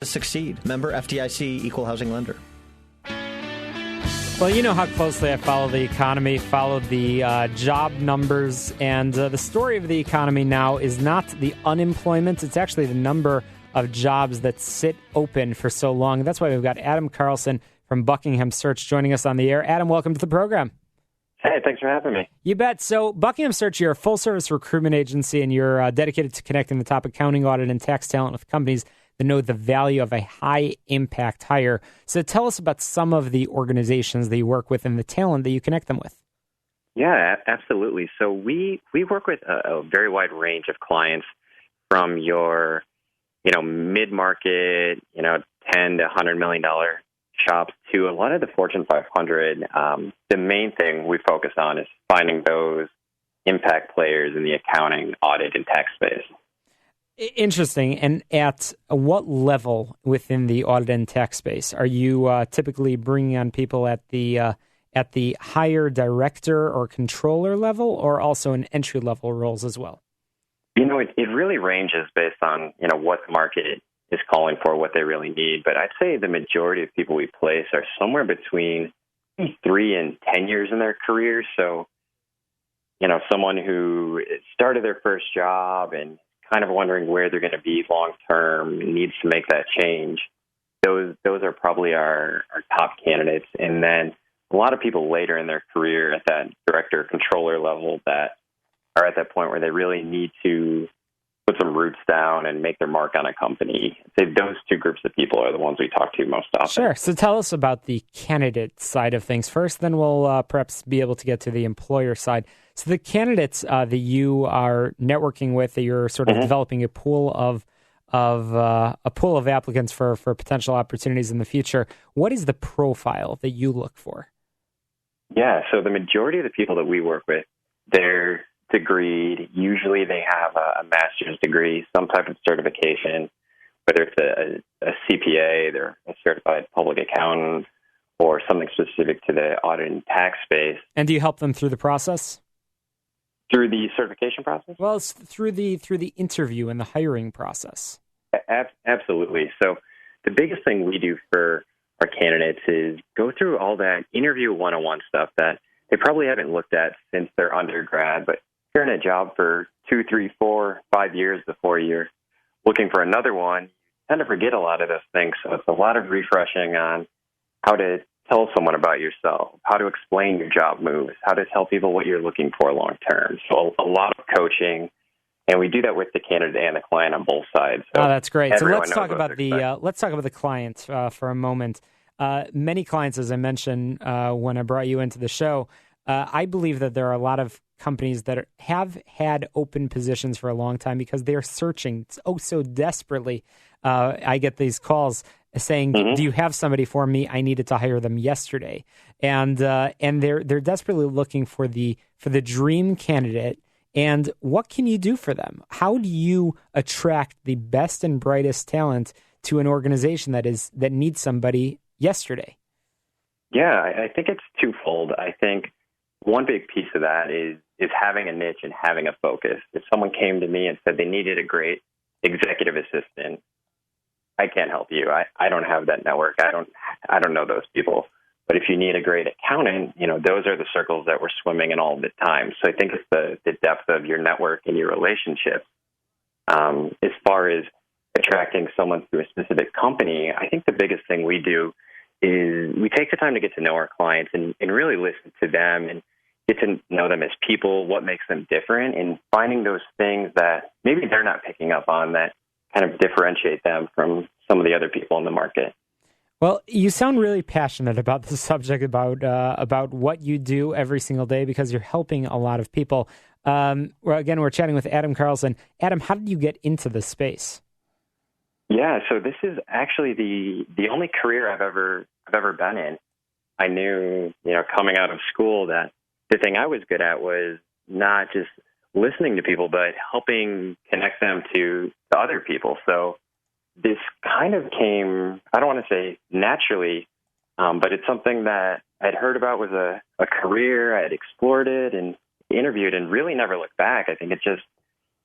To succeed. Member FDIC, equal housing lender. Well, you know how closely I follow the economy, follow the job numbers, and the story of the economy now is not the unemployment. It's actually the number of jobs that sit open for so long. That's why we've got Adam Carlson from Buckingham Search joining us on the air. Adam, welcome to the program. Hey, thanks for having me. You bet. So Buckingham Search, you're a full-service recruitment agency, and you're dedicated to connecting the top accounting, audit, and tax talent with companies that know the value of a high-impact hire. So tell us about some of the organizations that you work with and the talent that you connect them with. Yeah, absolutely. So we work with a very wide range of clients, from your, mid-market, $10 to $100 million shops to a lot of the Fortune 500. The main thing we focus on is finding those impact players in the accounting, audit, and tax space. Interesting. And at what level within the audit and tax space are you typically bringing on people at the higher director or controller level, or also in entry level roles as well? It really ranges based on what the market is calling for, what they really need. But I'd say the majority of people we place are somewhere between 3 and 10 years in their career. So, someone who started their first job and kind of wondering where they're going to be long term, needs to make that change. Those are probably our top candidates. And then a lot of people later in their career at that director, controller level that are at that point where they really need to put some roots down and make their mark on a company. I'd say those two groups of people are the ones we talk to most often. Sure. So tell us about the candidate side of things first, then we'll perhaps be able to get to the employer side. So the candidates that you are networking with, that you're sort of developing a pool of applicants for potential opportunities in the future. What is the profile that you look for? Yeah, so the majority of the people that we work with, they're degreed. Usually they have a master's degree, some type of certification, whether it's a CPA, they're a certified public accountant, or something specific to the audit and tax space. And do you help them through the process? Through the certification process? Well, it's through the interview and the hiring process. Absolutely. So the biggest thing we do for our candidates is go through all that interview one-on-one stuff that they probably haven't looked at since they're undergrad, but you're in a job for 2, 3, 4, 5 years before you're looking for another one. You tend to forget a lot of those things. So it's a lot of refreshing on how to tell someone about yourself, how to explain your job moves, how to tell people what you're looking for long term. So a lot of coaching, and we do that with the candidate and the client on both sides. So that's great. So let's talk about the client for a moment. Many clients, as I mentioned when I brought you into the show, I believe that there are a lot of companies that have had open positions for a long time because they are searching so desperately. I get these calls saying, "Do you have somebody for me? I needed to hire them yesterday," and they're desperately looking for the dream candidate. And what can you do for them? How do you attract the best and brightest talent to an organization that needs somebody yesterday? Yeah, I think it's twofold. I think one big piece of that is having a niche and having a focus. If someone came to me and said they needed a great executive assistant, I can't help you. I don't have that network. I don't know those people. But if you need a great accountant, those are the circles that we're swimming in all the time. So I think it's the depth of your network and your relationships. As far as attracting someone to a specific company, I think the biggest thing we do is we take the time to get to know our clients and really listen to them and get to know them as people, what makes them different, and finding those things that maybe they're not picking up on that kind of differentiate them from some of the other people in the market. Well, you sound really passionate about the subject, about what you do every single day, because you're helping a lot of people. We're chatting with Adam Carlson. Adam, how did you get into this space? Yeah, so this is actually the only career I've ever been in. I knew, coming out of school that the thing I was good at was not just listening to people, but helping connect them to other people. So this kind of came, I don't want to say naturally, but it's something that I'd heard about was a career. I had explored it and interviewed and really never looked back. I think it just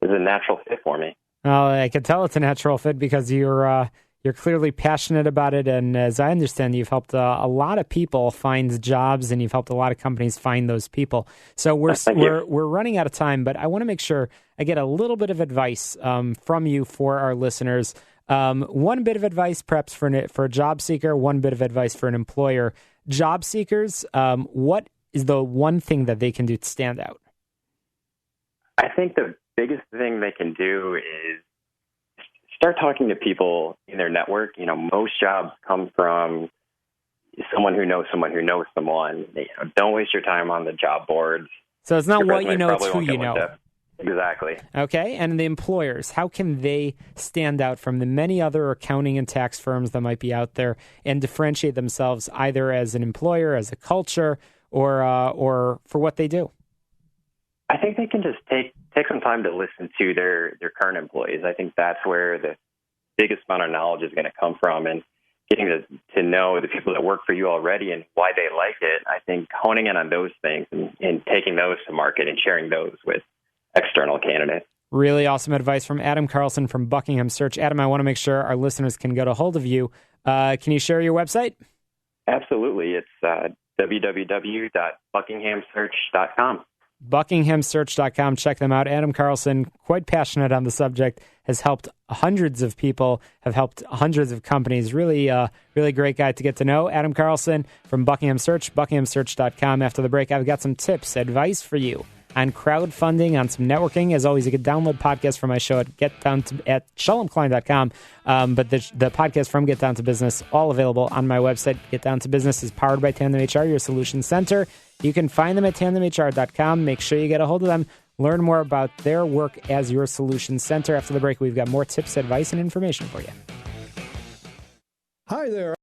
was a natural fit for me. Well, I can tell it's a natural fit because you're You're clearly passionate about it, and as I understand, you've helped a lot of people find jobs, and you've helped a lot of companies find those people. So we're running out of time, but I want to make sure I get a little bit of advice from you for our listeners. One bit of advice, perhaps for a job seeker. One bit of advice for an employer. Job seekers, what is the one thing that they can do to stand out? I think the biggest thing they can do is start talking to people in their network. Most jobs come from someone who knows someone who knows someone. Don't waste your time on the job boards. So it's not what you know, it's who you know. Exactly. Okay, and the employers, how can they stand out from the many other accounting and tax firms that might be out there and differentiate themselves either as an employer, as a culture, or for what they do? I think they can just take some time to listen to their current employees. I think that's where the biggest amount of knowledge is going to come from, and getting to know the people that work for you already and why they like it. I think honing in on those things and taking those to market and sharing those with external candidates. Really awesome advice from Adam Carlson from Buckingham Search. Adam, I want to make sure our listeners can get a hold of you. Can you share your website? Absolutely. It's www.buckinghamsearch.com. BuckinghamSearch.com. Check them out. Adam Carlson, quite passionate on the subject, has helped hundreds of people, have helped hundreds of companies. Really great guy to get to know. Adam Carlson from Buckingham Search, BuckinghamSearch.com. After the break, I've got some tips, advice for you on crowdfunding, on some networking. As always, you can download podcasts from my show at ShalomKlein.com. But the podcast from Get Down to Business, all available on my website. Get Down to Business is powered by Tandem HR, your solution center. You can find them at tandemhr.com. Make sure you get a hold of them. Learn more about their work as your solution center. After the break, we've got more tips, advice, and information for you. Hi there.